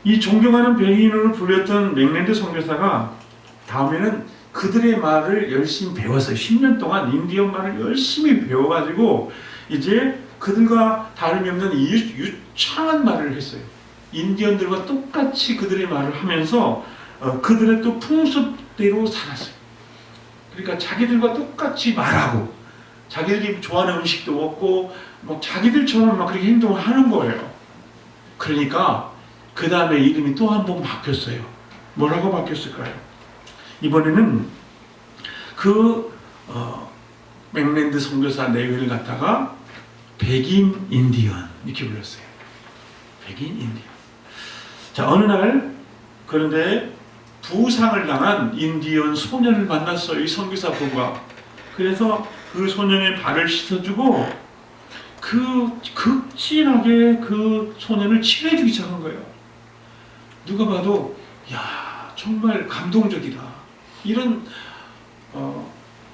이 존경하는 백인으로 불렸던 맥랜드 선교사가 다음에는 그들의 말을 열심히 배웠어요. 10년 동안 인디언 말을 열심히 배워가지고 이제 그들과 다름이 없는 유창한 말을 했어요. 인디언들과 똑같이 그들의 말을 하면서 그들의 또 풍습대로 살았어요. 그러니까 자기들과 똑같이 말하고 자기들이 좋아하는 음식도 먹고 뭐 자기들처럼 막 그렇게 행동을 하는 거예요. 그러니까 그 다음에 이름이 또 한 번 바뀌었어요. 뭐라고 바뀌었을까요? 이번에는 그 맥랜드 선교사 내외를 갖다가 백인 인디언 이렇게 불렀어요. 백인 인디언. 자, 어느 날 그런데 부상을 당한 인디언 소년을 만났어요. 이 선교사 부부가. 그래서 그 소년의 발을 씻어주고 극진하게 그 소년을 치료해주기 시작한 거예요. 누가 봐도 야 정말 감동적이다. 이런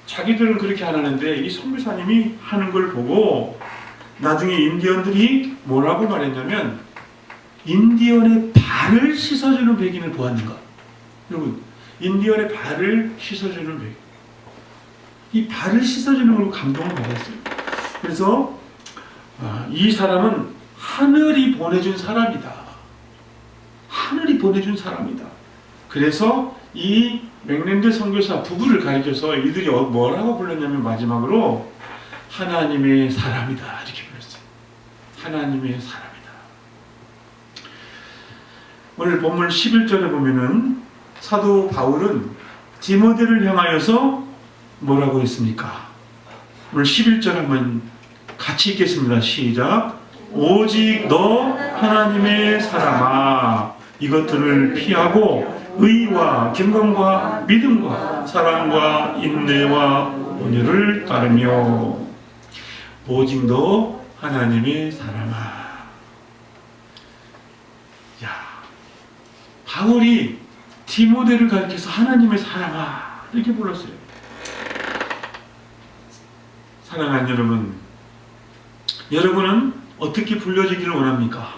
자기들은 그렇게 안 하는데 이 선교사님이 하는 걸 보고 나중에 인디언들이 뭐라고 말했냐면 인디언의 발을 씻어주는 백인을 보았는가. 여러분 인디언의 발을 씻어주는 백인, 이 발을 씻어주는 걸로 감동을 받았어요. 그래서 이 사람은 하늘이 보내준 사람이다. 하늘이 보내준 사람이다. 그래서 이 맥랜드 선교사 부부를 가리켜서 이들이 뭐라고 불렀냐면 마지막으로 하나님의 사람이다 이렇게 불렀어요. 하나님의 사람이다. 오늘 본문 11절에 보면은 사도 바울은 디모데를 향하여서 뭐라고 했습니까? 오늘 11절 한번 같이 읽겠습니다. 시작. 오직 너 하나님의 사람아 이것들을 피하고 의와 경건과 믿음과 사랑과 인내와 온유를 따르며. 오직 너 하나님의 사람아. 야, 바울이 디모데를 가리켜서 하나님의 사람아 이렇게 불렀어요. 사랑하는 여러분, 여러분은 어떻게 불려지기를 원합니까?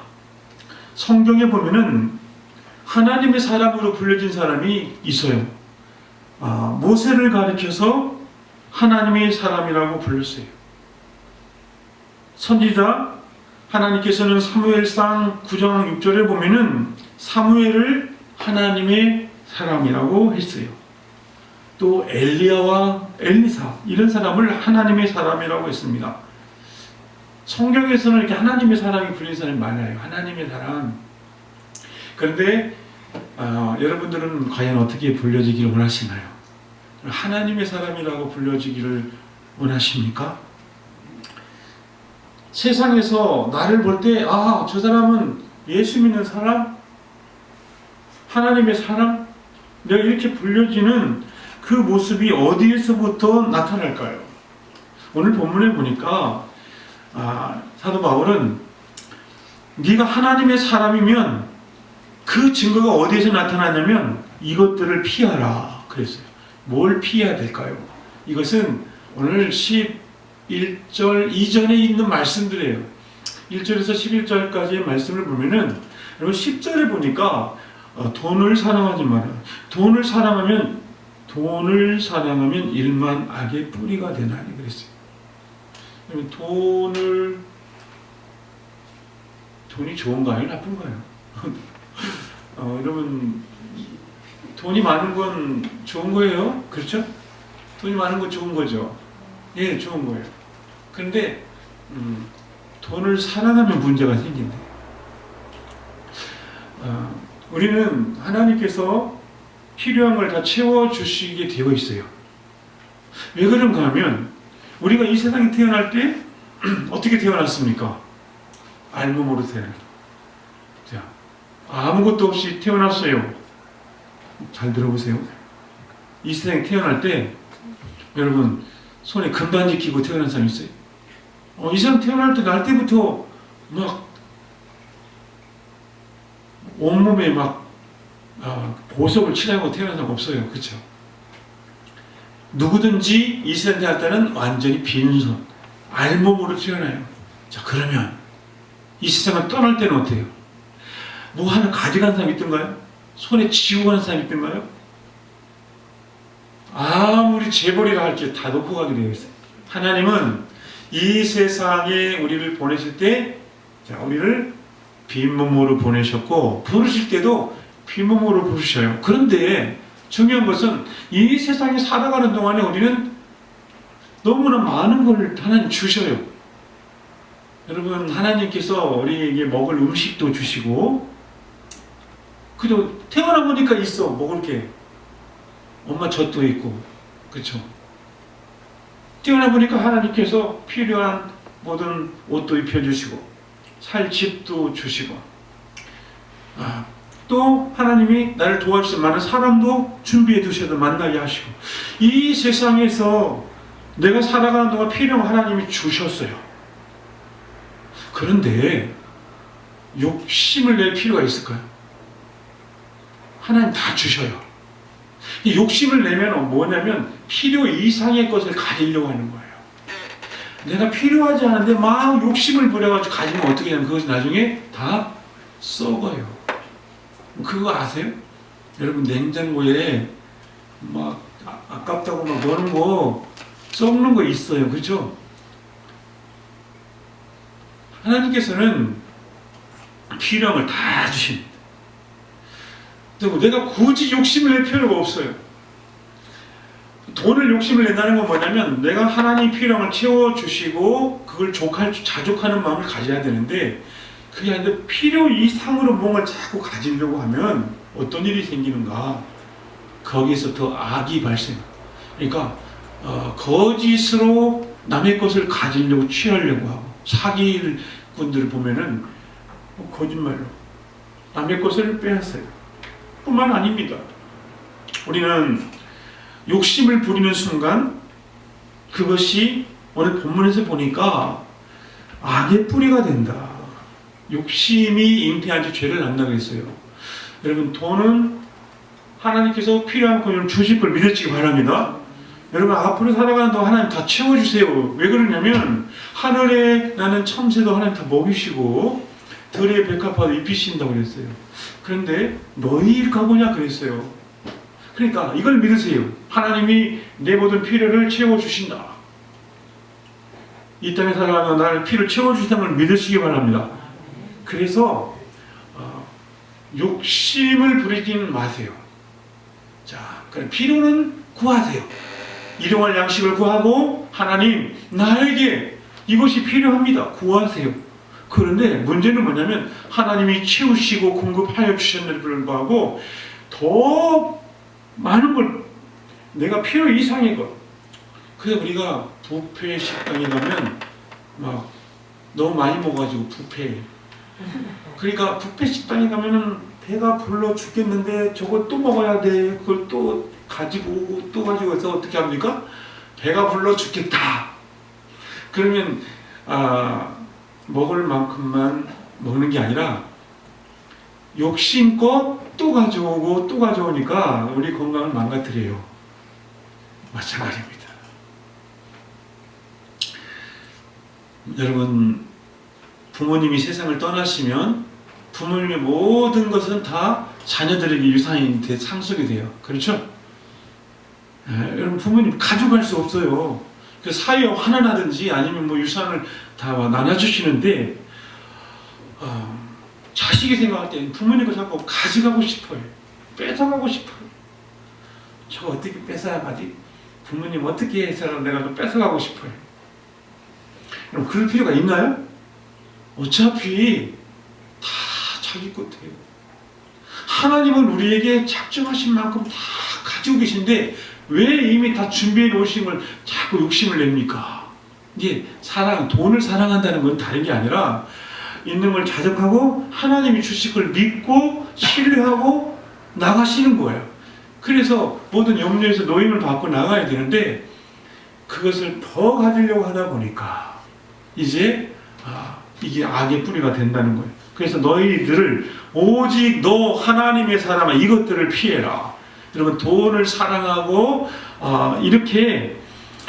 성경에 보면은 하나님의 사람으로 불려진 사람이 있어요. 모세를 가리켜서 하나님의 사람이라고 불렀어요. 선지자 하나님께서는 사무엘상 9장 6절에 보면은 사무엘을 하나님의 사람이라고 했어요. 또 엘리야와 엘리사 이런 사람을 하나님의 사람이라고 했습니다. 성경에서는 이렇게 하나님의 사람이 불린 사람이 많아요. 하나님의 사람. 그런데 여러분들은 과연 어떻게 불려지기를 원하시나요? 하나님의 사람이라고 불려지기를 원하십니까? 세상에서 나를 볼 때 저 사람은 예수 믿는 사람? 하나님의 사람? 내가 이렇게 불려지는 그 모습이 어디에서부터 나타날까요? 오늘 본문에 보니까 사도 바울은 네가 하나님의 사람이면 그 증거가 어디에서 나타나냐면 이것들을 피하라 그랬어요. 뭘 피해야 될까요? 이것은 오늘 11절 이전에 있는 말씀들이에요. 1절에서 11절까지의 말씀을 보면은 여러분 10절에 보니까 돈을 사랑하지 마라. 돈을 사랑하면 일만 악의 뿌리가 되나니 그랬어요. 돈이 좋은가요? 나쁜가요? 여러분 돈이 많은 건 좋은 거예요? 그렇죠? 돈이 많은 건 좋은 거죠. 예, 좋은 거예요. 그런데 돈을 사랑하면 문제가 생긴대요. 우리는 하나님께서 필요한 걸 다 채워주시게 되어 있어요. 왜 그런가 하면 우리가 이 세상에 태어날 때 어떻게 태어났습니까? 알몸으로 태어났어요. 자, 아무것도 없이 태어났어요. 잘 들어보세요. 이 세상에 태어날 때 여러분 손에 금반지 끼고 태어난 사람 있어요? 이 사람 태어날 때 날 때부터 막 온몸에 막 보석을 칠하고 태어난 사람 없어요. 그렇죠? 누구든지 이 세상에 태어날 때는 완전히 빈손, 알몸으로 태어나요. 자, 그러면 이 세상을 떠날 때는 어때요? 뭐 하나 가져간 사람이 있던가요? 손에 쥐고 가는 사람이 있던가요? 아무리 재벌이라 할지 다 놓고 가게 되어 있어요. 하나님은 이 세상에 우리를 보내실 때, 자, 우리를 빈몸으로 보내셨고, 부르실 때도 빈몸으로 부르셔요. 그런데 중요한 것은 이 세상에 살아가는 동안에 우리는 너무나 많은 걸 하나님 주셔요. 여러분, 하나님께서 우리에게 먹을 음식도 주시고, 그죠? 태어나 보니까 있어, 먹을 게. 엄마 젖도 있고, 그렇죠? 태어나 보니까 하나님께서 필요한 모든 옷도 입혀주시고, 살 집도 주시고, 또 하나님이 나를 도와주실 만한 사람도 준비해 두셔도 만나게 하시고, 이 세상에서 내가 살아가는 동안 필요한 하나님이 주셨어요. 그런데 욕심을 낼 필요가 있을까요? 하나님 다 주셔요. 이 욕심을 내면 뭐냐면 필요 이상의 것을 가지려고 하는 거예요. 내가 필요하지 않은데 막 욕심을 부려가지고 가지면 어떻게 되냐면 그것이 나중에 다 썩어요. 그거 아세요? 여러분, 냉장고에 막 아깝다고 막 넣는 거 썩는 거 있어요. 그렇죠? 하나님께서는 필요한 걸 다 주십니다. 내가 굳이 욕심을 낼 필요가 없어요. 돈을 욕심을 낸다는 건 뭐냐면 내가 하나님 필요한 걸 채워주시고 그걸 자족하는 마음을 가져야 되는데, 그게 아니라 필요 이상으로 뭔가 자꾸 가지려고 하면 어떤 일이 생기는가? 거기서 더 악이 발생합니다. 그러니까 거짓으로 남의 것을 가지려고 취하려고 하고, 사기꾼들을 보면은 거짓말로 남의 것을 빼앗아요. 뿐만 아닙니다. 우리는 욕심을 부리는 순간 그것이 오늘 본문에서 보니까 악의 뿌리가 된다. 욕심이 잉태한 지 죄를 낳는다고 했어요. 여러분, 돈은 하나님께서 필요한 것을 주실 걸 믿으시기 바랍니다. 여러분, 앞으로 살아가는 동안 하나님 다 채워주세요. 왜 그러냐면 하늘에 나는 참새도 하나님 다 먹이시고 들의 백합화도 입히신다고 그랬어요. 그런데 너희일까 보냐 그랬어요. 그러니까 이걸 믿으세요. 하나님이 내 모든 필요를 채워주신다. 이 땅에 살아가는 나를 필요를 채워주신다는 걸 믿으시기 바랍니다. 그래서 욕심을 부리지는 마세요. 자, 그럼 필요는 구하세요. 일용할 양식을 구하고, 하나님 나에게 이것이 필요합니다. 구하세요. 그런데 문제는 뭐냐면 하나님이 채우시고 공급하여 주셨는데도 불구하고 더 많은 걸, 내가 필요 이상의 것. 그래서 우리가 뷔페 식당에 가면 막 너무 많이 먹어가지고 뷔페. 그러니까 뷔페 식당에 가면은 배가 불러 죽겠는데 저거 또 먹어야 돼. 그걸 또 가지고 오고 또 가지고 해서 어떻게 합니까? 배가 불러 죽겠다. 그러면 먹을 만큼만 먹는 게 아니라 욕심껏 또 가져오고 또 가져오니까 우리 건강을 망가뜨려요. 마찬가지입니다. 여러분, 부모님이 세상을 떠나시면 부모님의 모든 것은 다 자녀들에게 유산이 상속이 돼요. 그렇죠? 여러분, 부모님 가져갈 수 없어요. 그 사회에 환원하든지 아니면 뭐 유산을 다 나눠주시는데, 자식이 생각할 때는 부모님을 자꾸 가져가고 싶어요. 뺏어가고 싶어요. 저거 어떻게 뺏어야 하지? 부모님 어떻게 해서 내가 또 뺏어가고 싶어요. 그럼 그럴 필요가 있나요? 어차피 다 자기 것이에요. 하나님은 우리에게 작정하신 만큼 다 가지고 계신데 왜 이미 다 준비해 놓으신 걸 자꾸 욕심을 냅니까? 이게 돈을 사랑한다는 건 다른 게 아니라 있는 걸 자족하고 하나님이 주실 걸 믿고 신뢰하고 나가시는 거예요. 그래서 모든 염려에서 노임을 받고 나가야 되는데 그것을 더 가지려고 하다 보니까 이제 이게 악의 뿌리가 된다는 거예요. 그래서 너희들을 오직 너 하나님의 사람아 이것들을 피해라. 여러분, 돈을 사랑하고 이렇게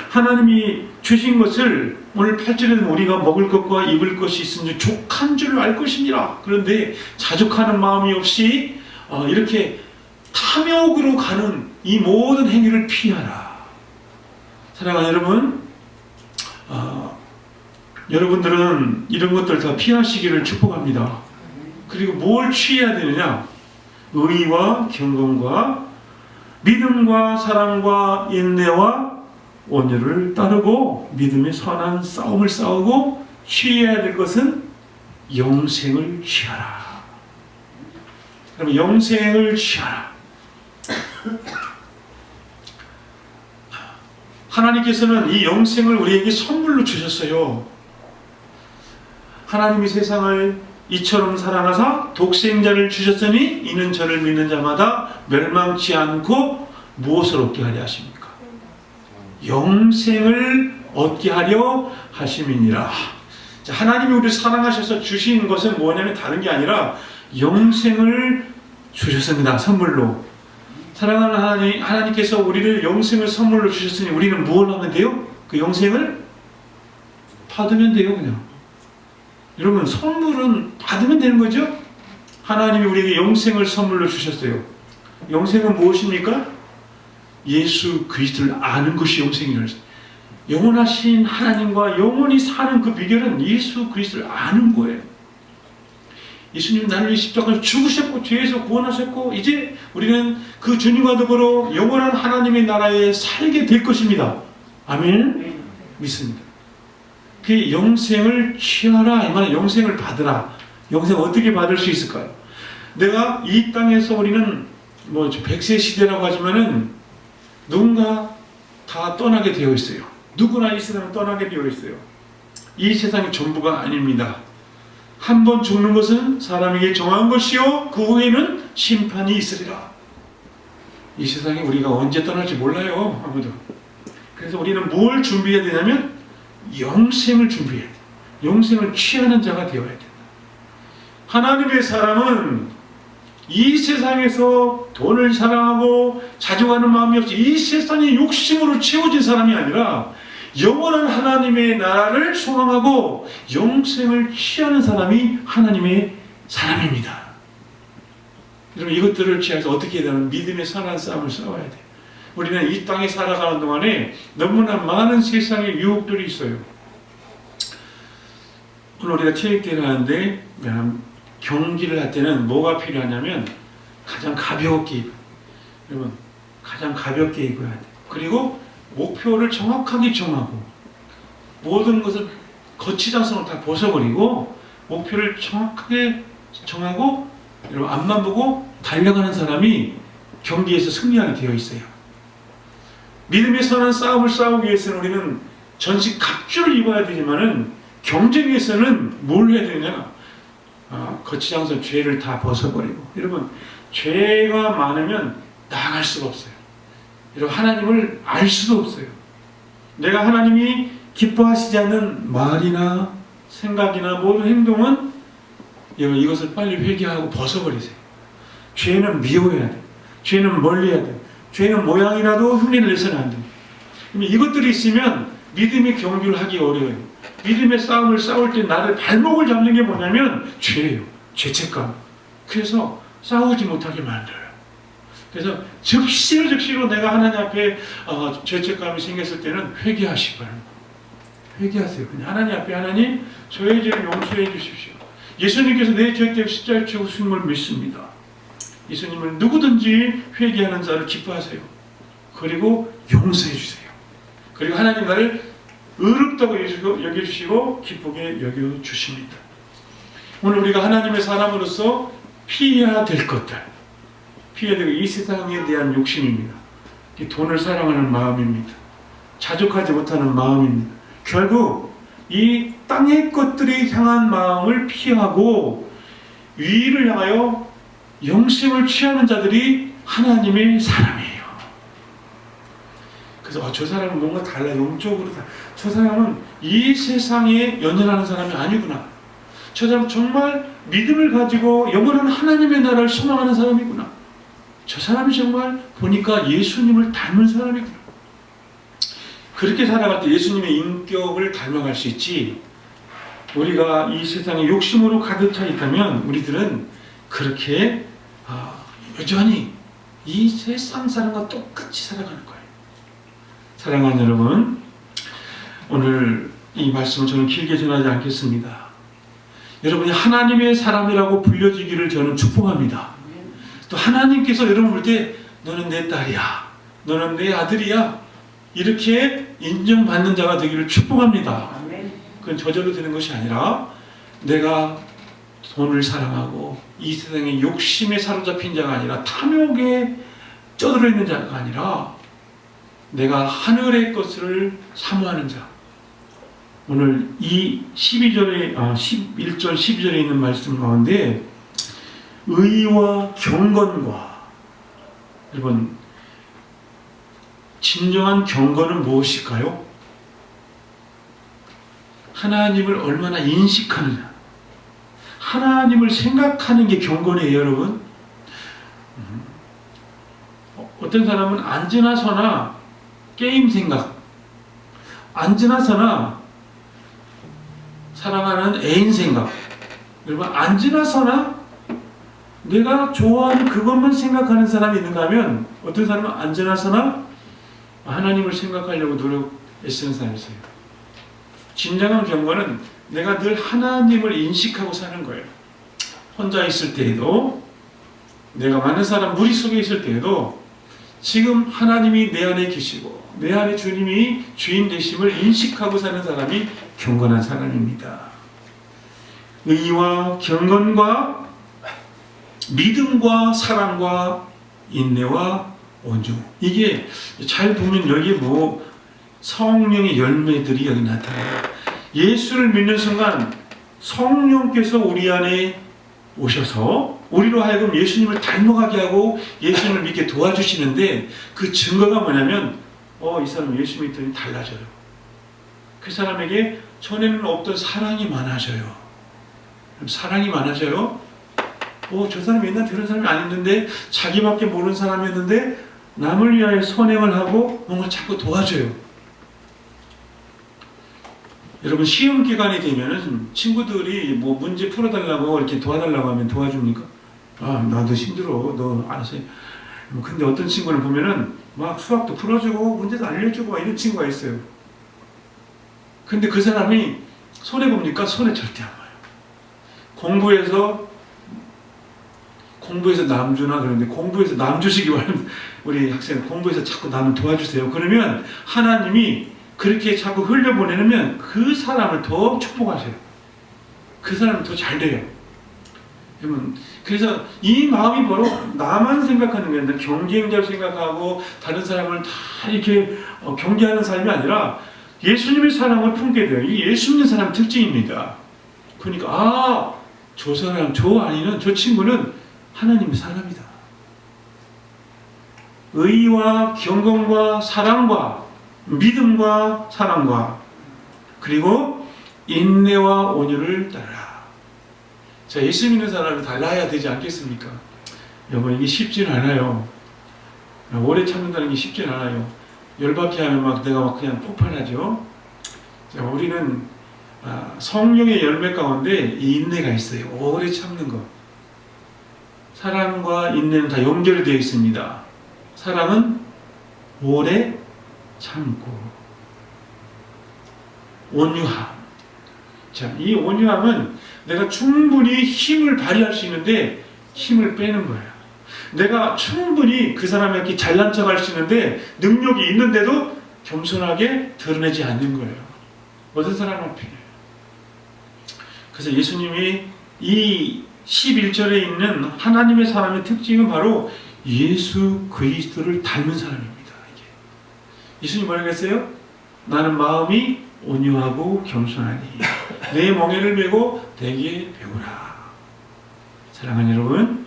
하나님이 주신 것을 오늘 8절에는 우리가 먹을 것과 입을 것이 있으니 족한 줄 알 것이니라. 그런데 자족하는 마음이 없이 이렇게 탐욕으로 가는 이 모든 행위를 피하라. 사랑하는 여러분, 여러분들은 이런 것들 다 피하시기를 축복합니다. 그리고 뭘 취해야 되느냐? 의와 경건과 믿음과 사랑과 인내와 온유를 따르고 믿음의 선한 싸움을 싸우고 취해야 될 것은 영생을 취하라. 그럼 영생을 취하라. 하나님께서는 이 영생을 우리에게 선물로 주셨어요. 하나님이 세상을 이처럼 사랑하사 독생자를 주셨으니 이는 저를 믿는 자마다 멸망치 않고 무엇을 얻게 하려 하십니까? 영생을 얻게 하려 하심이니라. 하나님이 우리를 사랑하셔서 주신 것은 뭐냐면 다른 게 아니라 영생을 주셨습니다. 선물로. 사랑하는 하나님께서 우리를 영생을 선물로 주셨으니 우리는 무엇을 하면 돼요? 그 영생을 받으면 돼요. 그냥. 여러분, 선물은 받으면 되는 거죠? 하나님이 우리에게 영생을 선물로 주셨어요. 영생은 무엇입니까? 예수 그리스도를 아는 것이 영생이라는 것입니다. 영원하신 하나님과 영원히 사는 그 비결은 예수 그리스도를 아는 거예요. 예수님이 나를 위해 십자가에서 죽으셨고 죄에서 구원하셨고 이제 우리는 그 주님과 더불어 영원한 하나님의 나라에 살게 될 것입니다. 아멘? 믿습니다. 그 영생을 취하라. 이 말은 영생을 받으라. 영생 어떻게 받을 수 있을까요? 내가 이 땅에서 우리는 100세 시대라고 하지만은 누군가 다 떠나게 되어 있어요. 누구나 이 세상은 떠나게 되어 있어요. 이 세상이 전부가 아닙니다. 한 번 죽는 것은 사람에게 정한 것이요 그 후에는 심판이 있으리라. 이 세상에 우리가 언제 떠날지 몰라요. 아무도. 그래서 우리는 뭘 준비해야 되냐면 영생을 준비해야 돼. 영생을 취하는 자가 되어야 된다. 하나님의 사람은 이 세상에서 돈을 사랑하고 자족하는 마음이 없이 이 세상의 욕심으로 채워진 사람이 아니라 영원한 하나님의 나라를 소망하고 영생을 취하는 사람이 하나님의 사람입니다. 여러분, 이것들을 취해서 어떻게 해야 되냐면 믿음의 선한 싸움을 싸워야 돼요. 우리는 이 땅에 살아가는 동안에 너무나 많은 세상의 유혹들이 있어요. 오늘 우리가 체육대회를 하는데 경기를 할 때는 뭐가 필요하냐면 가장 가볍게 입어요. 여러분, 가장 가볍게 입어야 돼요. 그리고 목표를 정확하게 정하고 모든 것을 거치장성을 다 벗어버리고 목표를 정확하게 정하고 여러분 앞만 보고 달려가는 사람이 경기에서 승리하게 되어 있어요. 믿음의 선한 싸움을 싸우기 위해서는 우리는 전신 갑주를 입어야 되지만은 경쟁에서는 뭘 해야 되느냐? 거치장선 죄를 다 벗어버리고. 여러분, 죄가 많으면 나아갈 수가 없어요. 여러분, 하나님을 알 수도 없어요. 내가 하나님이 기뻐하시지 않는 말이나 생각이나 모든 행동은 여러분 이것을 빨리 회개하고 벗어버리세요. 죄는 미워해야 돼요. 죄는 멀리해야 돼요. 죄는 모양이라도 흉내를 내서는 안 돼요. 이것들이 있으면 믿음의 경주를 하기 어려워요. 믿음의 싸움을 싸울 때 나를 발목을 잡는 게 뭐냐면 죄예요. 죄책감. 그래서 싸우지 못하게 만들어요. 그래서 즉시로 내가 하나님 앞에 죄책감이 생겼을 때는 회개하시기 바랍니다. 회개하세요. 그냥 하나님 앞에 하나님 저의 죄를 용서해 주십시오. 예수님께서 내 죄 때문에 십자가에 죽으신 걸 믿습니다. 예수님을 누구든지 회개하는 자를 기뻐하세요. 그리고 용서해 주세요. 그리고 하나님 나를 의롭다고 여겨주시고 기쁘게 여겨주십니다. 오늘 우리가 하나님의 사람으로서 피해야 될 것들, 피해야 될 이 세상에 대한 욕심입니다. 돈을 사랑하는 마음입니다. 자족하지 못하는 마음입니다. 결국 이 땅의 것들이 향한 마음을 피하고 위를 향하여 영생을 취하는 자들이 하나님의 사람이에요. 그래서 저 사람은 뭔가 달라, 영적으로 달라. 저 사람은 이 세상에 연연하는 사람이 아니구나. 저 사람은 정말 믿음을 가지고 영원한 하나님의 나라를 소망하는 사람이구나. 저 사람이 정말 보니까 예수님을 닮은 사람이구나. 그렇게 살아갈 때 예수님의 인격을 닮아갈 수 있지, 우리가 이 세상에 욕심으로 가득 차 있다면 우리들은 그렇게 여전히 이 세상 사람과 똑같이 살아가는 거예요. 사랑하는 여러분, 오늘 이 말씀을 저는 길게 전하지 않겠습니다. 여러분이 하나님의 사람이라고 불려지기를 저는 축복합니다. 또 하나님께서 여러분 볼 때 너는 내 딸이야, 너는 내 아들이야, 이렇게 인정받는 자가 되기를 축복합니다. 그건 저절로 되는 것이 아니라 내가 돈을 사랑하고 이 세상의 욕심에 사로잡힌 자가 아니라 탐욕에 쩌들어 있는 자가 아니라 내가 하늘의 것을 사모하는 자. 오늘 이 11절 12절에 있는 말씀 가운데 의와 경건과, 여러분 진정한 경건은 무엇일까요? 하나님을 얼마나 인식하느냐, 하나님을 생각하는 게 경건이에요, 여러분. 어떤 사람은 앉으나 서나 게임 생각, 앉으나 서나 사랑하는 애인 생각, 여러분 앉으나 서나 내가 좋아하는 그것만 생각하는 사람이 있는가 하면, 어떤 사람은 앉으나 서나 하나님을 생각하려고 애쓰는 사람이 있어요. 진정한 경건은 내가 늘 하나님을 인식하고 사는 거예요. 혼자 있을 때에도, 내가 많은 사람 무리 속에 있을 때에도 지금 하나님이 내 안에 계시고 내 안에 주님이 주인 되심을 인식하고 사는 사람이 경건한 사람입니다. 의와 경건과 믿음과 사랑과 인내와 온유, 이게 잘 보면 여기에 성령의 열매들이 여기 나타나요. 예수를 믿는 순간 성령께서 우리 안에 오셔서 우리로 하여금 예수님을 닮아가게 하고 예수님을 믿게 도와주시는데, 그 증거가 뭐냐면 이 사람 예수 믿더니 달라져요. 그 사람에게 전에는 없던 사랑이 많아져요. 사랑이 많아져요. 저 사람 옛날 저런 사람이 아닌데, 자기밖에 모르는 사람이었는데 남을 위하여 선행을 하고 뭔가 자꾸 도와줘요. 여러분 시험 기간이 되면은 친구들이 문제 풀어달라고 이렇게 도와달라고 하면 도와줍니까? 나도 힘들어, 너 알아서 해. 근데 어떤 친구는 보면은 막 수학도 풀어주고 문제도 알려주고 막 이런 친구가 있어요. 근데 그 사람이 손해 봅니까? 손해 절대 안 봐요. 공부에서 남 주나 그러는데, 공부에서 남 주시기 바랍니다. 우리 학생 공부에서 자꾸 남을 도와주세요. 그러면 하나님이 그렇게 자꾸 흘려보내면 그 사람을 더 축복하세요. 그 사람은 더 잘 돼요. 그래서 이 마음이 바로 나만 생각하는 게 아니라 경쟁자를 생각하고 다른 사람을 다 이렇게 경계하는 삶이 아니라 예수님의 사랑을 품게 돼요. 이 예수 믿는 사람 특징입니다. 그러니까 저 사람, 저 아이는, 저 친구는 하나님의 사람이다. 의와 경건과 사랑과 믿음과 사랑과 그리고 인내와 온유를 따르라. 자, 예수 믿는 사람이 달라야 되지 않겠습니까? 여러분 이게 쉽지는 않아요. 오래 참는다는 게 쉽지는 않아요. 열받게 하면 내가 그냥 폭발하죠. 자, 우리는 성령의 열매 가운데 이 인내가 있어요. 오래 참는 것. 사랑과 인내는 다 연결되어 있습니다. 사랑은 오래 참고, 온유함. 자, 이 온유함은 내가 충분히 힘을 발휘할 수 있는데 힘을 빼는 거예요. 내가 충분히 그 사람에게 잘난 척 할 수 있는데 능력이 있는데도 겸손하게 드러내지 않는 거예요. 어떤 사람 앞에. 그래서 예수님이 이 11절에 있는 하나님의 사람의 특징은 바로 예수 그리스도를 닮은 사람입니다. 예수님 뭐라고 했어요? 나는 마음이 온유하고 겸손하니 내 멍에를 메고 내게 배우라. 사랑하는 여러분,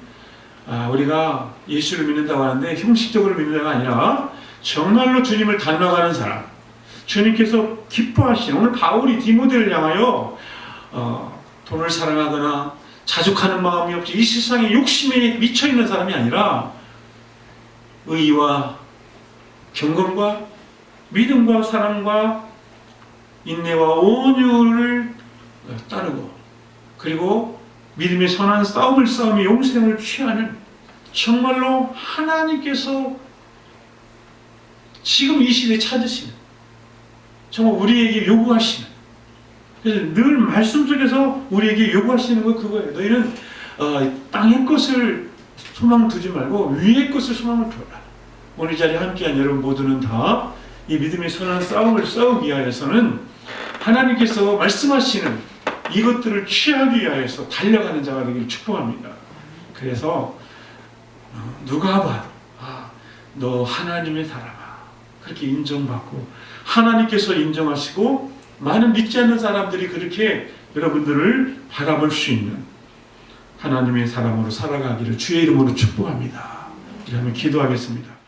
우리가 예수를 믿는다고 하는데 형식적으로 믿는다가 아니라 정말로 주님을 닮아가는 사람, 주님께서 기뻐하시는, 오늘 바울이 디모데를 향하여 돈을 사랑하거나 자족하는 마음이 없지, 이 세상에 욕심에 미쳐있는 사람이 아니라 의와 경건과 믿음과 사랑과 인내와 온유를 따르고, 그리고 믿음의 선한 싸움을 싸우며 영생을 취하는, 정말로 하나님께서 지금 이 시대에 찾으시는, 정말 우리에게 요구하시는, 그래서 늘 말씀 속에서 우리에게 요구하시는 거 그거예요. 너희는 땅의 것을 소망 두지 말고 위의 것을 소망을 두어라. 오늘 이 자리에 함께한 여러분 모두는 다 이 믿음의 선한 싸움을 싸우기 위하여서는 하나님께서 말씀하시는 이것들을 취하기 위하여서 달려가는 자가 되기를 축복합니다. 그래서 누가 봐도 너 하나님의 사람아, 그렇게 인정받고 하나님께서 인정하시고 많은 믿지 않는 사람들이 그렇게 여러분들을 바라볼 수 있는 하나님의 사람으로 살아가기를 주의 이름으로 축복합니다. 우리 한번 기도하겠습니다.